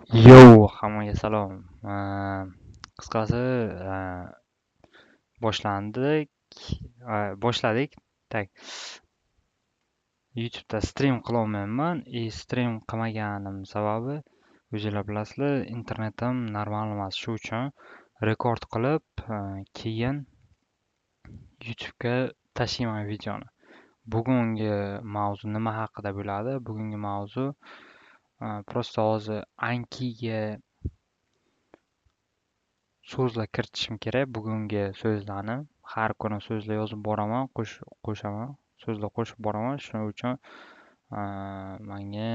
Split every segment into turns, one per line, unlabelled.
Yo, hammaga salom. Qisqasi, boshlandik, boshladik. Tak, YouTube'da stream qilolmayman. Stream qilmaganim sababi, o'zinglar bilasizlar, internetim normal emas. Shu uchun rekord qilib, keyin YouTube'ga tashlayman videoni. Bugungi mavzu nima haqida bo'ladi? Bugungi mavzu prosta hozir Ankiga so'zlar kiritishim kerak. Bugungi so'zlarni har kuni so'zlar yozib boraman, qo'shaman, so'zlar qo'shib boraman. Shuning uchun menga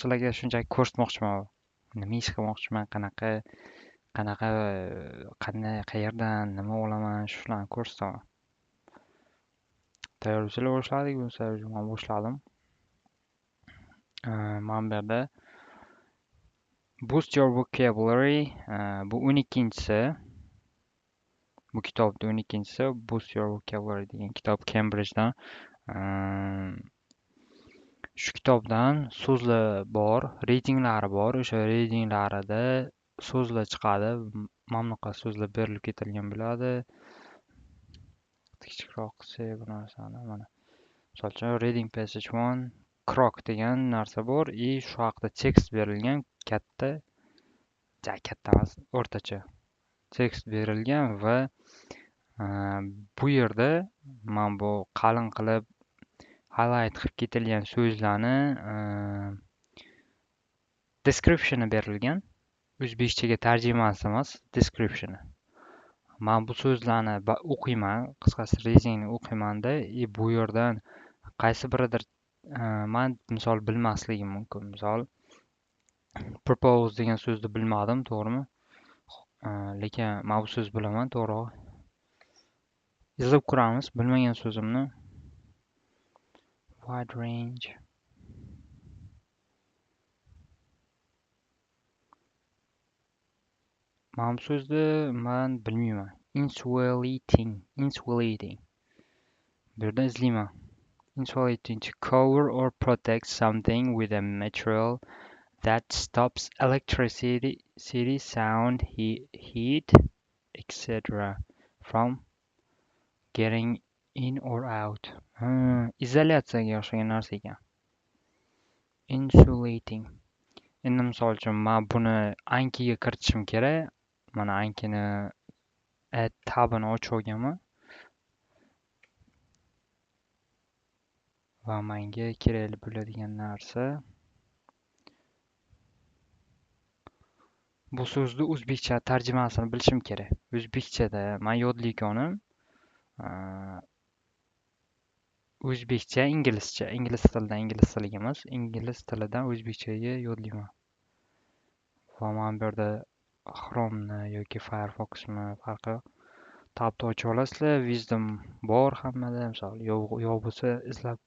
sizlarga shunchaki ko'rsatmoqchiman. Nima ish qilmoqchiman, qanaqa, qanday, qayerdan nima olaman, shularni ko'rsataman. Tayyorgarchilik boshladik. Men boshladim. Mana bu yerda Boost Your Vocabulary, bu 12-si. Bu kitobda 12-si Boost Your Vocabulary degan kitob Cambridgedan. Shu kitobdan so'zlar bor, reytinglari bor. O'sha reytinglarida so'zlar chiqadi. Mana bunaqa so'zlar berilib ketilgan bo'ladi. Kichikroq qilsak bu narsani mana. Misol uchun reading passage 1 krok degan narsa bor. Shu haqida tekst berilgan, katta emas, o'rtacha tekst berilgan va bu yerda mana bu qalin qilib highlight qilib ketilgan so'zlarni descriptioni berilgan. O'zbekchaga tarjimasi emas, descriptioni. Men bu so'zlarni o'qiyman, qisqasi readingni o'qiymanda, bu yerdan qaysi biridir men misol bilmasligim mumkin. Misol propose degan so'zni bilmadim, to'g'rimi? Lekin men bu so'zni bilaman, to'g'ri. Yozib ko'ramiz bilmagan so'zimni. Wide range. Men bu so'zni men bilmayman. Insulating. Bu yerda izlayman. Insulating, to cover or protect something with a material that stops electricity, sound, heat, etc. from getting in or out. Izolyatsiyaga o'xshagan narsa ekan. Insulating. Endi misol uchun men buni Ankiga kiritishim kerak. Mana Ankini tabini ochib olganman. Va menga kerakli bo'ladigan narsa bu so'zni o'zbekcha tarjimasini bilishim kerak. O'zbekchada men yodlayotganim o'zbekcha, inglizcha, ingliz tilidan ingliz tiliga emas, ingliz tilidan o'zbekchaga yodlayman. Va men bu yerda Chrome'ni yoki Firefox'ni farqi tabni ochib olasizlar. Wisdom bor hammada. Misol yo'q bo'lsa izlab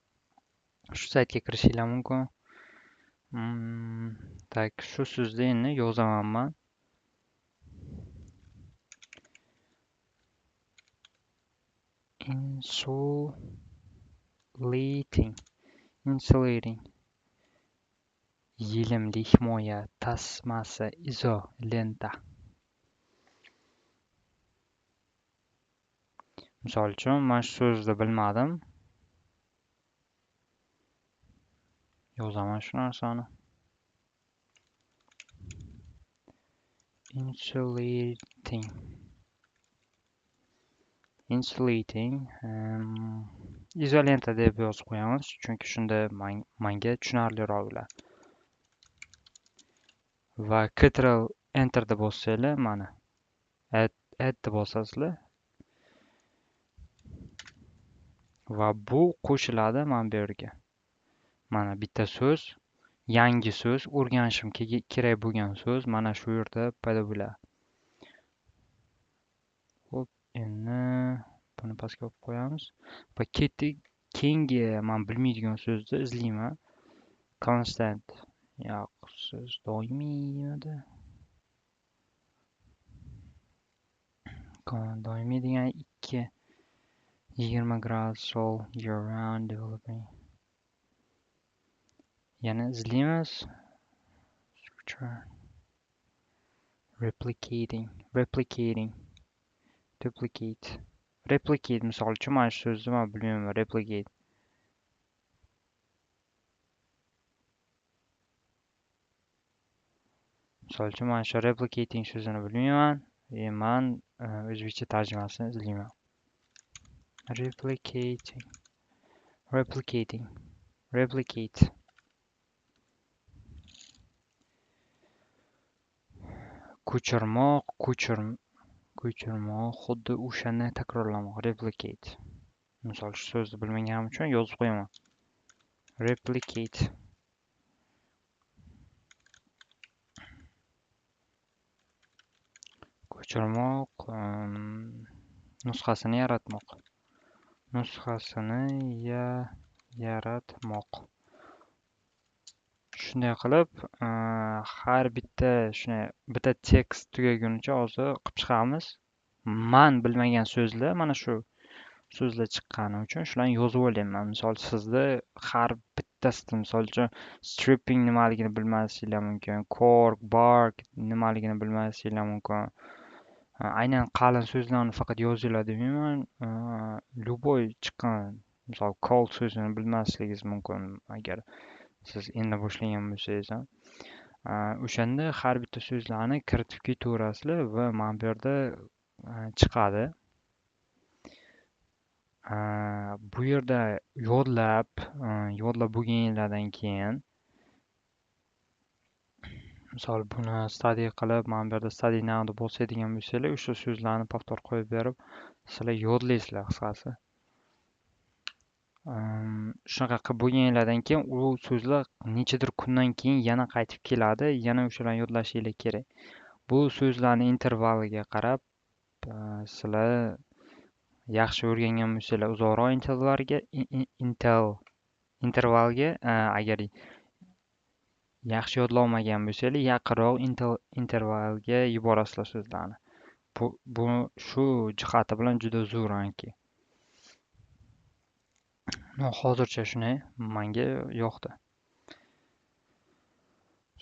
shu saytga kirishinglar mumkin. Tak, shu so'zni endi yozaman men. Insulating. Yelimli himoya, tasmasi, lenta. Misol uchun, men shu so'zni bilmadim. Yozaman shu narsani. Insulating. Izolenta deb yozib qo'yamiz, chunki shunda menga tushunarliroq bo'ladi. Va Ctrl Enter deb bossanglar, mana add deb bosasizlar. Va bu qo'shiladi mana bu yerga. Mana bitta so'z, yangi so'z, o'rganishim kerak bo'lgan so'z mana shu yerda paydo bo'ladi. Xo'p, endi buni pastga olib qo'yamiz. Va keyingi men bilmaydigan so'zni izlayman. Constant. Yo'q, so'z doimiy edi. Doimiy degan 20 gradus sol year round developing. Yana izlaymiz. Structure. Replicating. Duplicate. Replicate misol uchun mana shu so'zni men bilmayman. Replicate. Misol uchun mana shu replicating so'zini bilmayman. Men o'zbekcha tarjimasini izlayman. Replicating. Replicate. Ko'chirmoq, ko'chirmoq, xuddi o'shani takrorlamoq. Replicate. Misol shu so'zni bilmaganim uchun yozib qo'yaman. Replicate. Ko'chirmoq, nusxasini yaratmoq. Yaratmoq. Shunday qilib, har bitta tekst tugagunicha hozir qilib chiqamiz. Men bilmagan so'zlar mana shu so'zlar chiqqani uchun shularni yozib olayman. Misol sizda har bittasida misol uchun stripping nimaligini bilmasliginglar mumkin. Cork, bark nimaligini bilmasliginglar mumkin. Aynan qalin so'zlarni faqat yozinglar demayman. Любой chiqqan, misol cold so'zini bilmasligingiz mumkin agar siz endi boshlagan bo'lsangiz ham. O'shanda har bitta so'zlarni kiritib ketaverasizlar va mana bu yerda chiqadi. Bu yerda yodlab bo'lganinglardan keyin misol buni study qilib, mana bu yerda study now'da bosadigan bo'lsanglar, o'sha so'zlarni повтор qo'yib berib, sizlar yodlaysizlar qisqasi. Shunaqa qilib bo'lganinglardan keyin u so'zlar nechadir kundan keyin yana qaytib keladi, yana o'shalarni yodlashinglar kerak. Bu so'zlarni intervaliga qarab, sizlar yaxshi o'rgangan bo'lsanglar uzoqroq intervalga, agar yaxshi yodlolmagan bo'lsanglar yaqinroq intervalga yuborasizlar so'zlarni. Bu shu jihati bilan juda zo'ranki. Hozircha shunday menga yoqdi.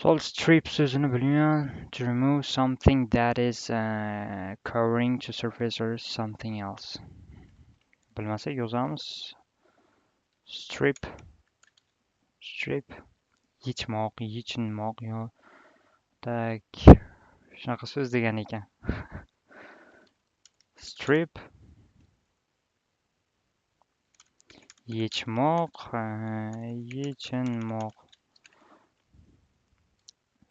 Sol strip so'zini bilmayman. To remove something that is covering to surface or something else. Bilmasak yozamiz. Strip. Yechmoq, yechinmoq yo tak shunaqa so'z degan ekan. Strip. Yechmoq, yechinmoq.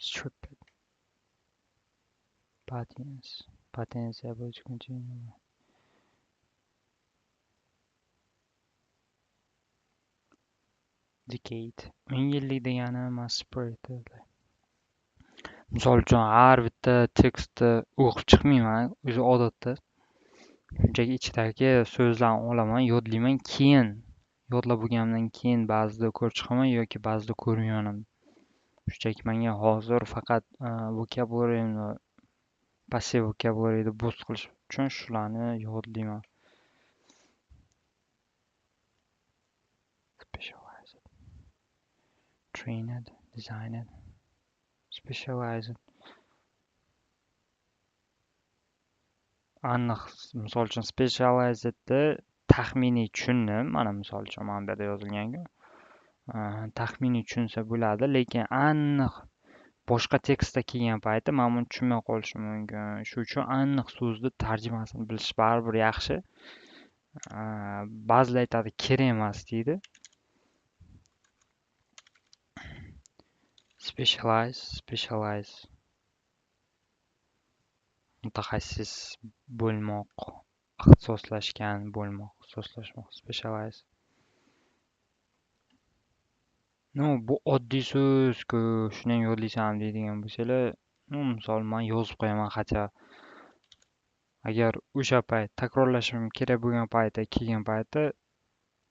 Strip. Patents able to continue. Decade. 10 yillik degani misol uchun har bitta tekstni o'qib chiqmayman, o'zi odatda. Shunchaki ichidagi so'zlarni olaman, yodlayman, keyin yodlab bo'lganimdan keyin ba'zida ko'rib chiqaman yoki ba'zida ko'rmayman. Shunchaki menga hozir faqat vocabularyni passive vocabularyni boost qilish uchun shularni yodlayman. Specialized. Trained, designed. Specialized. Aniq, misol uchun specializedni taxminiy tushundim. Mana misol uchun mana bu yerda yozilgan-ku. Taxminiy tushunsa bo'ladi, lekin aniq boshqa tekstda kelgan payti men buni tushunmay qolishim mumkin. Shu uchun aniq so'zni tarjimasini bilish baribir yaxshi. Ba'zilar aytadi kerak emas deydi. Specialize. Mutaxassis bo'lmoq, ixtisoslashgan bo'lmoq, ixtisoslashmoq, specialize. Bu oddiy so'z-ku, shuni ham yodlaysan deydigan bo'lsanglar, misol men yozib qo'yaman xacha. Agar o'sha payt takrorlashim kerak bo'lgan paytda kelgan paytda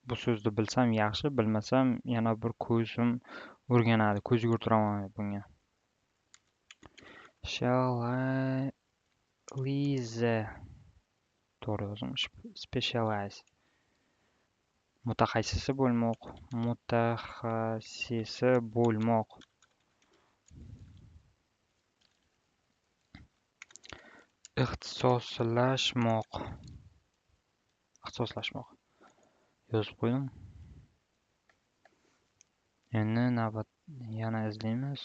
bu so'zni bilsam yaxshi, bilmasam yana bir ko'zim o'rganadi, ko'z yugurtiraman bunga. To'g'ri yozilmish. Specialize. Mutaxassisi bo'lmoq. ixtisoslashmoq. Ixtisoslashmoq. Yozib qo'ydim. Endi navbat yana izlaymiz.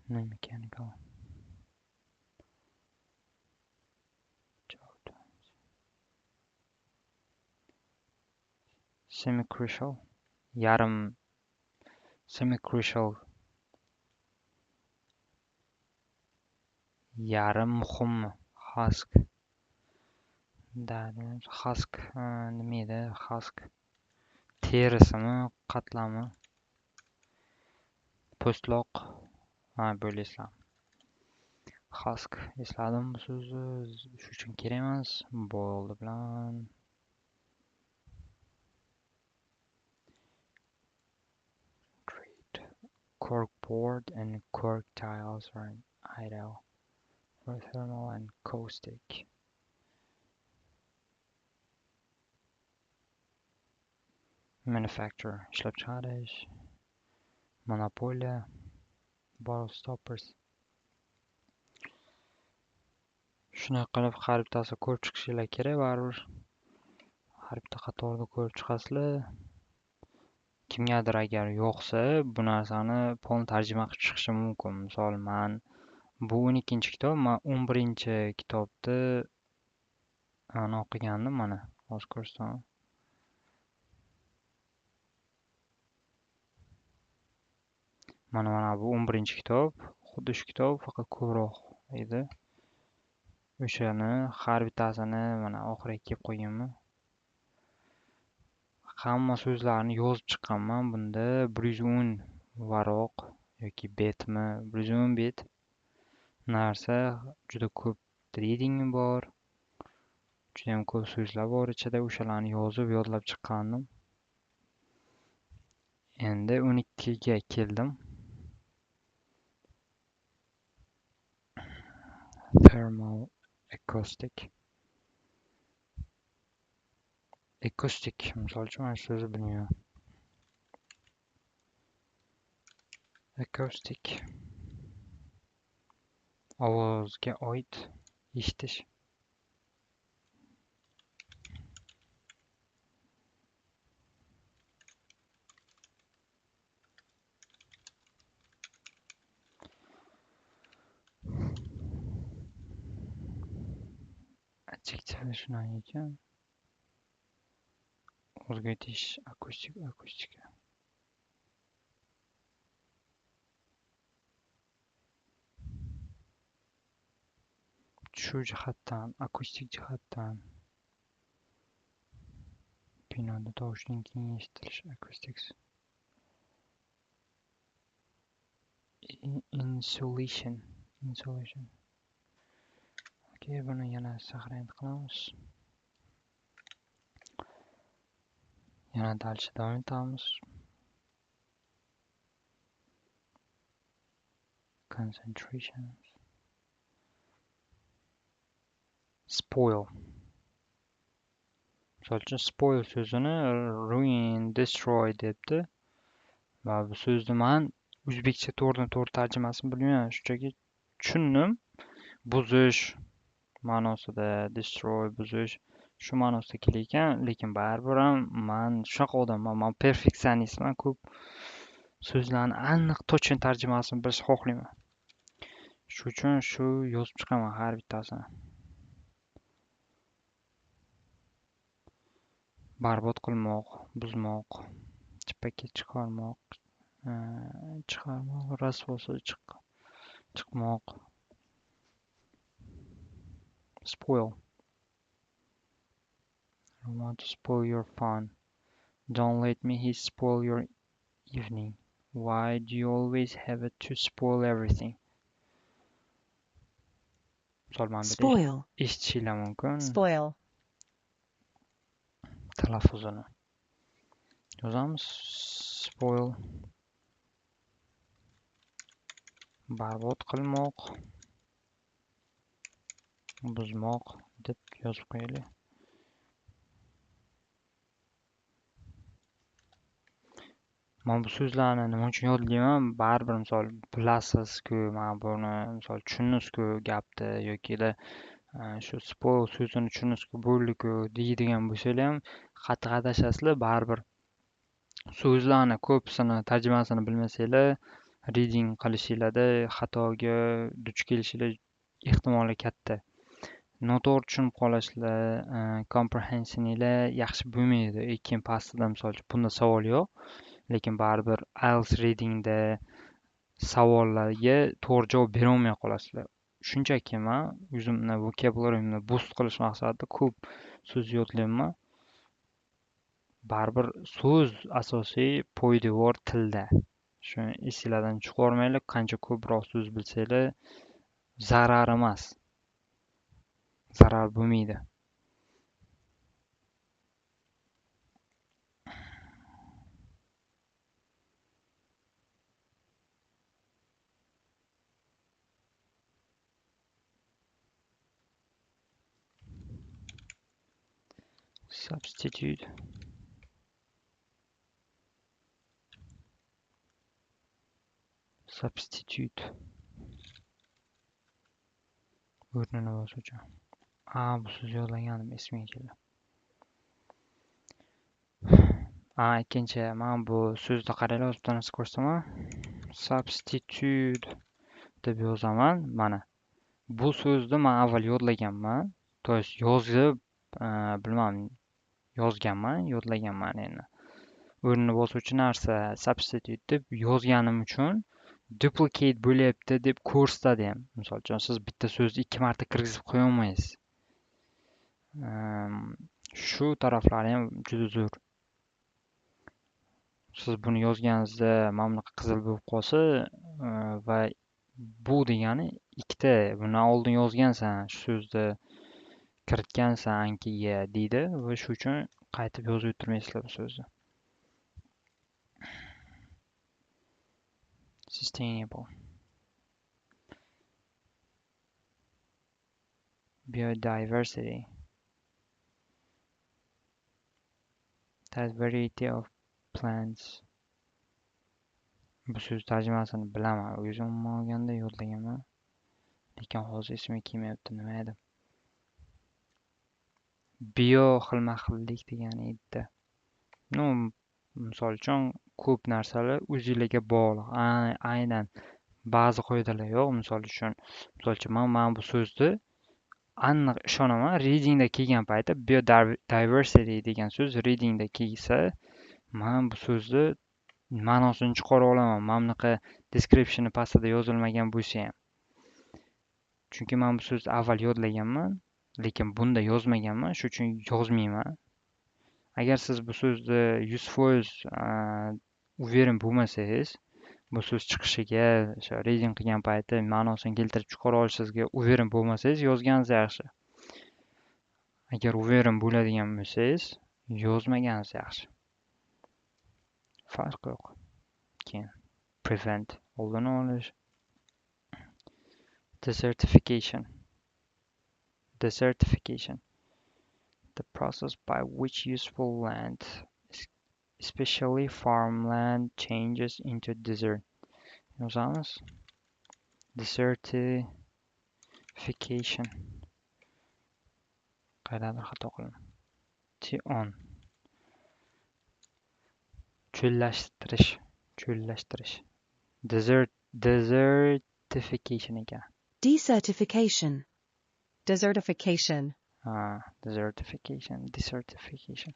Mechanical. Semi-crucial. Semi-crucial. Yarim muhim. Husk. Husk. Nima edi? Husk. Terisimi? Qatlami? Po'stloq. Böyle esladim. Husk. Esladim bu so'zni. Shu uchun kerak emas. Bo'ldi bilan. Cork board and cork tiles are ideal for thermal and caustic. Manufacturer, ishlab chiqarish, monopoliya, bottle stoppers. Shunday qilib har bittasi ko'rib chiqishinglar kerak baribir. Har bitta qatorda ko'rib chiqasizlar. Kimgadir agar yo'qsa, bu narsani polni tarjima qilib chiqishim mumkin. Misol, bu 12-kitob, men 11-kitobni o'qigandim mana. Hozir ko'rsataman. Mana bu 11-kitob. Xuddi shu kitob faqat ko'proq edi. O'shani har bittasini mana oxiriga kelib qo'yganman. Hamma so'zlarni yozib chiqqanman. Bunda 110 varoq yoki betmi, 110 bet narsa, juda ko'p reading bor. Juda ham ko'p so'zlar bor ichida. O'shalarni yodlab chiqqandim. Endi 12 ga keldim. Thermal acoustic. Acoustic, misol uchun mana shu so'zni bilmayman. Acoustic. Ovozga oid eshitish. Adjektiv shundan ekan. O'zgartish akustika. Shu jihatdan, akustik jihatdan binoda tovushning keng eshitilishi acoustics. Insulation. Okay, buni yana saqlanib qilamiz. Yana dalcha davom etamiz. Concentration. Spoil. Misol uchun spoil so'zini ruin, destroy debdi. Va bu so'zni men o'zbekcha to'g'ridan-to'g'ri tarjimasini bilmayman. Shunchaki tushundim. Buzish ma'nosida, destroy, buzish shu ma'nosida kelar ekan, lekin baribir ham men shunaqa odamman. Men perfeksionistman. Ko'p so'zlarni aniq точно tarjimasini bilishni xohlayman. Shu uchun shu yozib chiqaman har bittasini. Barbod qilmoq, buzmoq, chippakka chiqarmoq, rasvosi chiqmoq. Spoil. I want to spoil your fun. Don't let me spoil your evening. Why do you always have to spoil everything?
Spoil.
Eshitishinglar mumkin.
Spoil.
Talaffuzini yozamiz. Spoil. Barbod qilmoq, buzmoq deb yozib qo'yaylik. Men bu so'zlarni nima uchun yodlayman? Baribir misol bilasiz-ku, mana buni misol tushundingiz-ku gapni yokida shu spoil so'zini tushundingiz-ku bo'ldi-ku deydigan bo'lsanglar ham qattiq adashasizlar, baribir so'zlarni ko'pisini tarjimasini bilmasanglar reading qilishinglarda xatoga duch kelishinglar ehtimoli katta. Noto'g'ri tushunib qolasizlar, comprehensioninglar yaxshi bo'lmaydi. Keyin pastida misol uchun bunda savol yo'q, lekin baribir IELTS readingda savollarga to'g'ri javob berolmay qolasizlar. Shunchaki men o'zimni vocabularimni boost qilish maqsadida ko'p so'z yodlayman. Baribir so'z asosiy poydevor tilda. Shuni esinglardan chiqarmanglar. Qancha ko'proq so'z bilsanglar zarar emas. Zarar bo'lmaydi. Substitute. Substitute. O'rnini bosuvchi. Bu so'z yodlaganim esimga keldi. Ikkinchi, men bu so'zni qaranglar, o'z tanasi ko'rsaman. Substitute deb yozaman. Mana bu so'zni men avval yodlaganman. To есть yozib, bilmam, yozganman, yodlaganman endi. O'rnini bosuvchi narsa substitute deb yozganim uchun duplicate bo'lyapti deb ko'rsatadi ham. Misol uchun siz bitta so'zni 2 marta kirgizib qo'ya olmaysiz. Shu taraflari ham juda zo'r. Siz buni yozganingizda mana bunaqa qizil bo'lib qolsa va bu degani ikkita bundan oldin yozgansan, shu so'zni kiritgansan ankiga deydi va shu uchun qaytib yozib o'tirmaysizlar bu so'zni. Sustainable. Biodiversity. That variety of plants. Bu so'z tarjimasini bilaman. O'zim olganda yodlaganman. Lekin hozir esimga kelmayapti nima edi. Bio xilma-xillik degani edi. Misol uchun ko'p narsalar o'zingizga bog'liq. Aynan ba'zi qoidalar yo'q. Misol uchun men bu so'zni aniq ishonaman. Readingda kelgan paytda biodiversity degan so'z readingda kelsa, men bu so'zni ma'nosini chiqara olaman. Mana bunaqa descriptioni pastida yozilmagan bo'lsa ham. Chunki men bu so'zni avval yodlaganman, lekin bunda yozmaganman, shuning uchun yozmayman. Agar siz bu so'zni 100% uverin bo'lmasangiz, bu so'z chiqishiga, o'sha reading qilgan paytda ma'nosini keltirib chiqara olishingizga uverin bo'lmasangiz, yozganingiz yaxshi. Agar uverin bo'ladigan bo'lsangiz, yozmaganingiz yaxshi. Farq yo'q. Keyin prevent, oldini olish. Desertification. Desertification. The process by which useful land, especially farmland, changes into desert. Yozamiz. Desertification. Qayerdadir xato qildim. On. Cho'llashtirish. Desertification ekan.
Desertification. Desertification.
Desertification.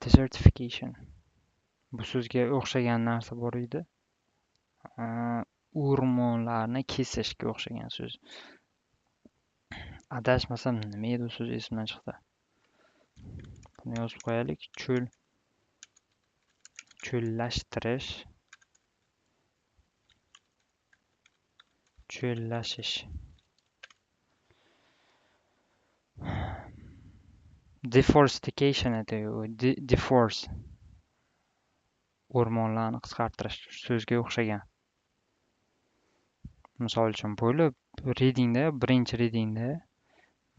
Desertification. Bu so'zga o'xshagan narsa bor edi. O'rmonlarni kesishga o'xshagan so'z. Adashmasam nima edi u so'z esimdan chiqdi. Buni yozib qo'yaylik. Cho'llashtirish. Cho'llashish. Deforestation edi. Deforce. O'rmonlarni qisqartirish so'zga o'xshagan. Misol uchun bo'lib, birinchi readingda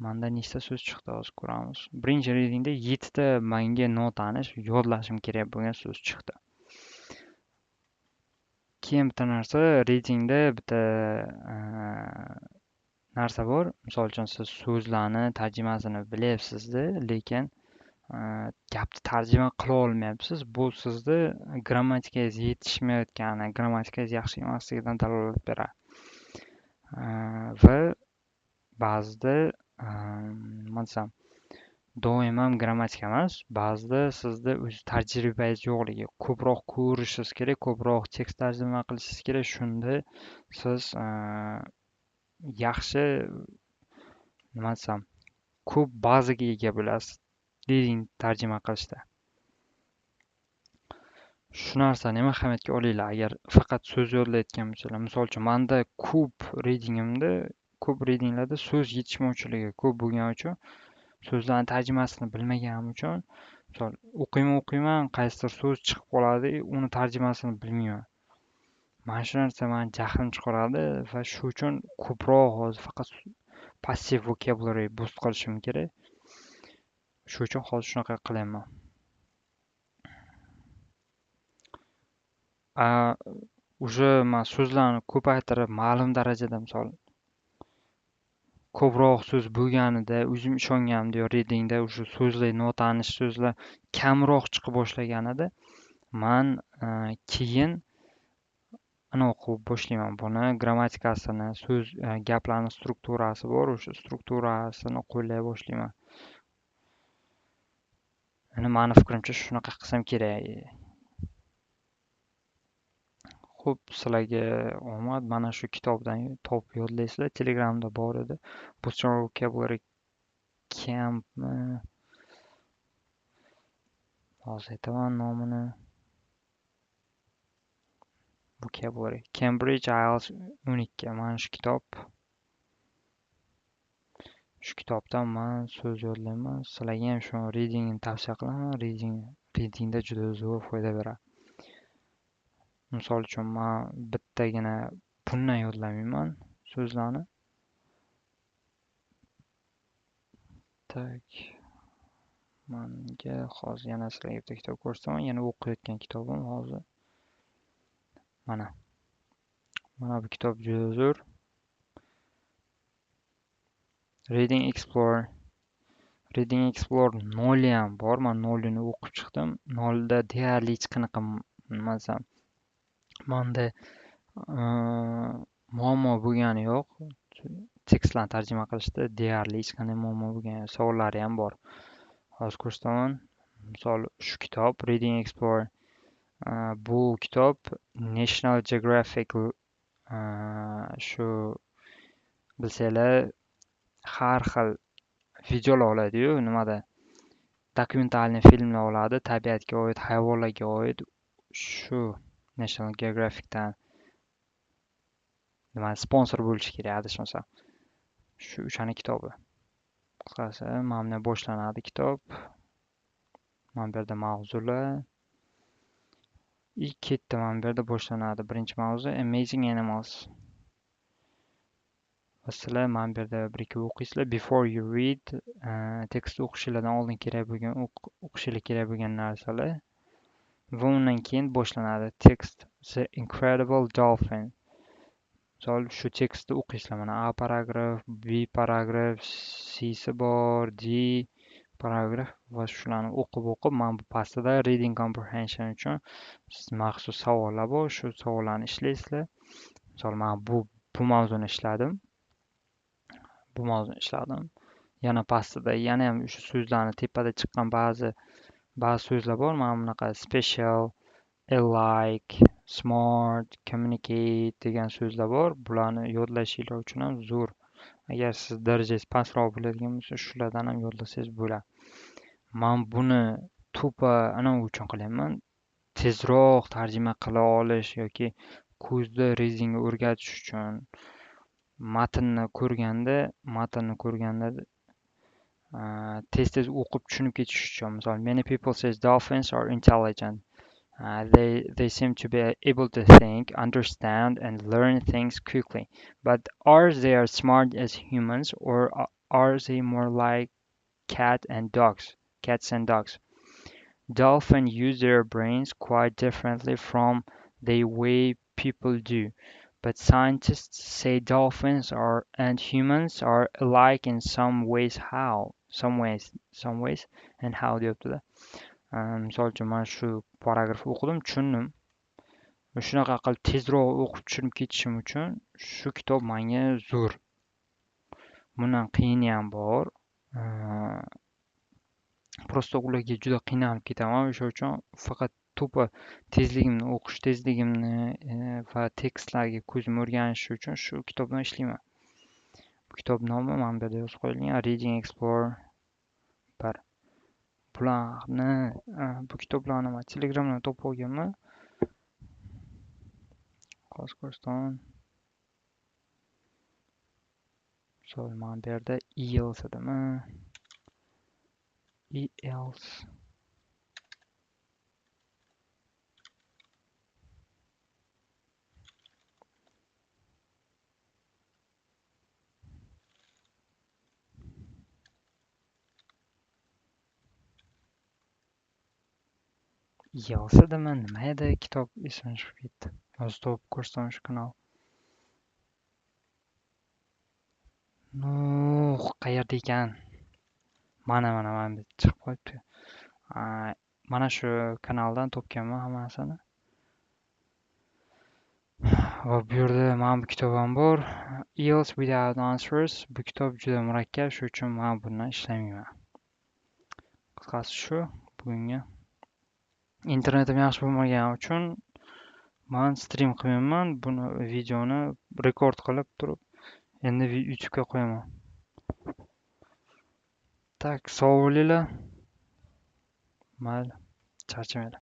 Manda nechta so'z chiqdi hozir ko'ramiz. Birinchi readingda 7 ta menga notanish, yodlashim kerak bo'lgan so'z chiqdi. Keyin bitta narsa readingda bitta narsa bor. Misol uchun siz so'zlarni tarjimasini bilyapsizda, lekin gapni tarjima qila olmayapsiz. Bu sizni grammatikaga yetishmayotgani, grammatikaga yaxshi emasligidan dalolat beradi. Va ba'zida nima desam, doim ham grammatika emas, ba'zida sizda o'z tajribangiz yo'qligi, ko'proq ko'rishingiz kerak, ko'proq tekst tarjima qilishingiz kerak. Shunda siz yaxshi, nima desam, ko'p bazaga ega bo'lasiz reading tarjima qilishda. Shu narsani ham ahamiyatga olinglar agar faqat so'z yodlayotgan bo'lsanglar. Misol uchun menda ko'p readinglarda so'z yetishmovchiligi ko'p bo'lgani uchun, so'zlarni tarjimasini bilmaganim uchun, misol o'qiyman, qaysidir so'z chiqib qoladi, uni tarjimasini bilmayman. Mana shu narsa meni jahlim chiqaradi va shu uchun ko'proq hozir faqat passive vocabulary boost qilishim kerak. Shu uchun hozir shunaqa qilyapman. Уже men so'zlarni ko'paytirib, ma'lum darajada misol ko'proq so'z bo'lganida o'zim ishonganimda readingda o'sha so'zlar, notanish so'zlar kamroq chiqa boshlaganida men keyin o'qib boshlayman. Buni grammatikasini, so'z gaplarning strukturasi bor, o'sha strukturasini qo'llay boshlayman. Meni fikrimcha shunaqa qilsam kerak. Xo'p, sizlarga omad. Mana shu kitobdan topib yodlaysizlar. Telegramda bor edi. Booster Vocabulary Campmi? Hozir aytaman nomini. Vocabulary Cambridge IELTS 12. Mana shu kitob. Shu kitobdan men so'z yodlayman. Sizlarga ham shu readingni tavsiya qilaman. Readingda juda zo'r foyda beradi. Misol uchun men bittagina bundan yodlamayman so'zlarni. Tak. Menga hozir yana sizlarga bitta kitob ko'rsataman. Yana o'qiyotgan kitobim hozir. Mana bu kitob juda zo'r. Reading Explore 0 ham bor. Men 0ni o'qib chiqdim. 0da deyarli hech qanaqa nima desam, menda muammo bo'lgani yo'q. Tekstlarni tarjima qilishda deyarli hech qanday muammo bo'lgani yo'q. Savollari ham bor. Hozir ko'rsataman. Misol shu kitob Reading Explore. Bu kitob National Geographic shu bilsanglar har xil videolar oladi-yu, nimada dokumentalniy filmlar oladi, tabiatga oid, hayvonlarga oid. Shu National Geographicdan nima sponsor bo'lishi kerak, adashmasam. O'shani kitobi. Qisqasi, mana bundan boshlanadi kitob. Mana bu yerda mavzular. Ketdi, mana bu yerda boshlanadi. Birinchi mavzu Amazing Animals. Sizlar mana bu yerda bir-ikki o'qiysizlar. Before you read, tekst o'qishinglardan oldin o'qishinglar kerak bo'lgan narsalar. Va undan keyin boshlanadi tekst. The Incredible Dolphin. Misol shu tekstni o'qiysizlar. Mana A paragraf, B paragraf, C'si bor, D paragraf va shularni o'qib, mana bu pastda reading comprehension uchun maxsus savollar bor. Shu savollarni ishlaysizlar. Misol men bu mavzuni ishladim. Yana pastda yana ham o'sha so'zlarni tepada chiqqan ba'zi so'zlar bor. Mana bunaqa special, alike, smart, communicate degan so'zlar bor. Bularni yodlashinglar uchun ham zo'r. Agar siz darajangiz pastroq bo'ladigan bo'lsa, shulardan ham yodlasangiz bo'ladi. Men buni to'pa uchun qilyapman. Tezroq tarjima qila olish yoki ko'zda readingni o'rgatish uchun. Matnni ko'rganda tez o'qib tushunib ketish uchun. Misol, many people say dolphins are intelligent. They seem to be able to think, understand and learn things quickly. But are they as smart as humans, or are they more like cats and dogs? Dolphins use their brains quite differently from the way people do, but scientists say dolphins are and humans are alike in some ways. How? Some ways, and how deyaptilar. Misol uchun mana shu paragraf o'qidim, tushundim. Shunaqa qilib tezroq o'qib tushunib ketishim uchun shu kitob menga zo'r. Bundan qiyini ham bor. Prosta ularga juda qiynalib ketaman. O'sha uchun faqat to'ppa tezligimni, o'qish tezligimni va tekstlarga ko'zim o'rganishi uchun shu kitobdan ishlayman. Bu kitob nomi mana bu yerda yozib qo'yilgan Reading Explorer 1. Bu kitoblarni men Telegramdan topib olganman. Qozog'iston. Misol mana bu yerda IELTS edimi? IELTS. IELTS edimi? Nima edi kitob esimdan chiqib ketdi. Hozir topib ko'rsam shu kanal. Qayerda ekan? Mana bu chiqib qolibdi. Mana shu kanaldan topganman hammasini. Va bu yerda mana bu kitob ham bor. IELTS Without Answers. Bu kitob juda murakkab, shuning uchun men bundan ishlamayman. Qisqasi shu bugungi. Internetim yaxshi bo'lmagani uchun men stream qilmayman. Buni videoni rekord qilib turib, endi YouTube'ga qo'yaman. Tak, sog' bo'linglar. Mayli, charchamaylar.